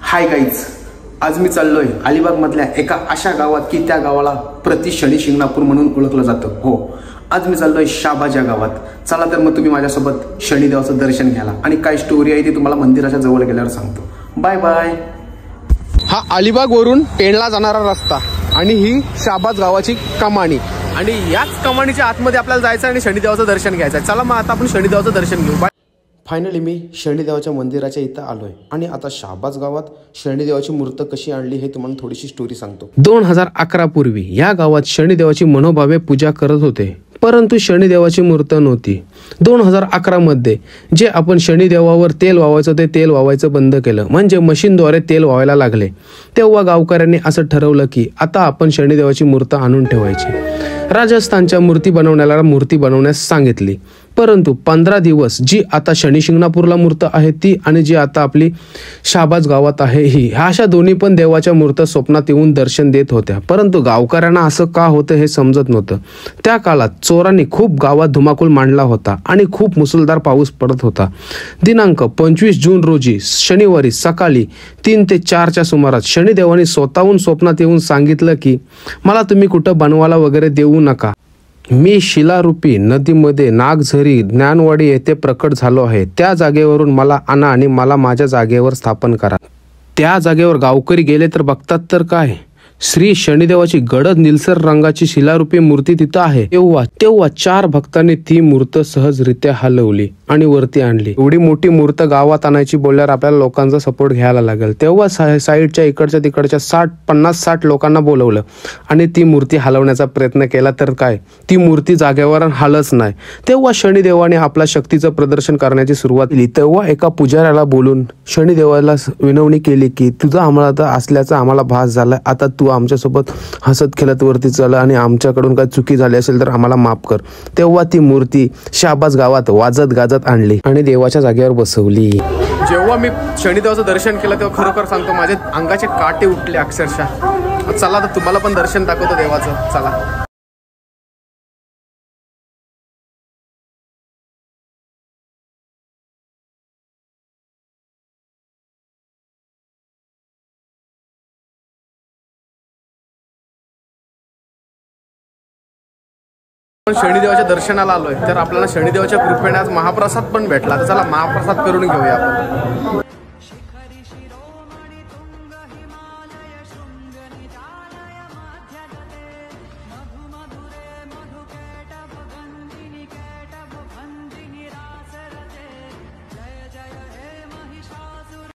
Hi guys, आज मी चाललोय अलिबाग मधल्या एका अशा गावात की त्या गावाला प्रति शनी शिंगणापूर म्हणून ओळखलं जातं। हो, आज मी चाललोय शाहबाज या गावात। चला तर मग तुम्ही माझ्यासोबत शनिदेवाचं दर्शन घ्यायला आणि काय स्टोरी आहे ती तुम्हाला मंदिराच्या जवळ गेल्यावर सांगतो। Bye bye. हा अलिबाग वरून पेणला जाणारा रस्ता आणि ही शाहबाज गावाची कमानी आणि याच कमानीच्या आतमध्ये आपल्याला जायचं आणि शनिदेवाचं दर्शन घ्यायचं। चला मग आता आपण शनिदेवाचं दर्शन घेऊ। फायनली मी शनिदेवाच्या मंदिराच्या इथं आलोय आणि आता शाहबाज गावात शनिदेवाची मूर्त कशी आणली हे तुम्हाला थोडीशी स्टोरी सांगतो। 2011 पूर्वी या गावात शनिदेवाची मनोभावे पूजा करत होते, परंतु शनिदेवाची मूर्त नव्हती। 2011 मध्ये जे आपण शनिदेवावर तेल वावायचं ते तेल वावायचं बंद केलं, म्हणजे मशीनद्वारे तेल वावायला लागले। तेव्हा गावकऱ्यांनी असं ठरवलं की आता आपण शनिदेवाची मूर्त आणून ठेवायची। राजस्थानच्या मूर्ती बनवण्यास सांगितली, परंतु 15 दिवस जी आता शनी शिंगणापूरला मूर्त आहे ती आणि जी आता आपली शाहबाज गावात आहे ही, अशा दोन्ही पण देवाच्या मूर्त स्वप्नात येऊन दर्शन देत होत्या। परंतु गावकऱ्यांना असं का होतं हे समजत नव्हतं। त्या काळात चोरांनी खूप गावात धुमाकूळ मांडला होता आणि खूप मुसळधार पाऊस पडत होता। दिनांक 25 जून रोजी शनिवारी सकाळी 3 ते 4च्या सुमारास शनिदेवानी स्वतःहून स्वप्नात येऊन सांगितलं की मला तुम्ही कुठं बनवायला वगैरे देऊ नका। मी शिलारूपी नदीमध्ये नागझरी ज्ञानवाडी येथे प्रकट झालो आहे। त्या जागेवरून मला आणा आणि मला माझ्या जागेवर स्थापन करा। त्या जागेवर गावकरी गेले तर बघतात तर काय, श्री शनिदेवाची गडद निळसर रंगाची शिलारूपी मूर्ती तिथं आहे। तेव्हा 4 भक्तांनी ती मूर्त सहजरित्या हलवली आणि वरती आणली। एवढी मोठी मूर्त गावात आणायची बोलल्यावर आपल्याला लोकांचा सपोर्ट घ्यायला लागेल। तेव्हा साईडच्या इकडच्या तिकडच्या 50-60 लोकांना बोलवलं आणि ती मूर्ती हलवण्याचा प्रयत्न केला तर काय, ती मूर्ती जागेवर हलच नाही। तेव्हा शनिदेवाने आपल्या शक्तीचं प्रदर्शन करण्याची सुरुवात केली। तेव्हा एका पुजाऱ्याला बोलून शनिदेवाला विनवणी केली की तुझा आम्हाला असल्याचा आम्हाला भास झाला, आता तू आमच्यासोबत हसत खेळत वरती चला आणि आमच्याकडून काही चुकी झाली असेल तर आम्हाला माफ कर। तेव्हा ती मूर्ती शाहबाज गावात वाजत गाजत आणली आणि देवाच्या जागेवर बसवली। जेव्हा मी शनिदेवाचं दर्शन केलं तेव्हा खरोखर सांगतो माझे अंगाचे काटे उठले अक्षरशः। चला तर तुम्हाला पण दर्शन दाखवतो देवाचं, चला। शनिदेवाच्या दर्शनाला आलोय तर आपल्याला शनिदेवाच्या कृपेने आज महाप्रसाद पण भेटला, तर चला महाप्रसाद करून घेऊया आपण।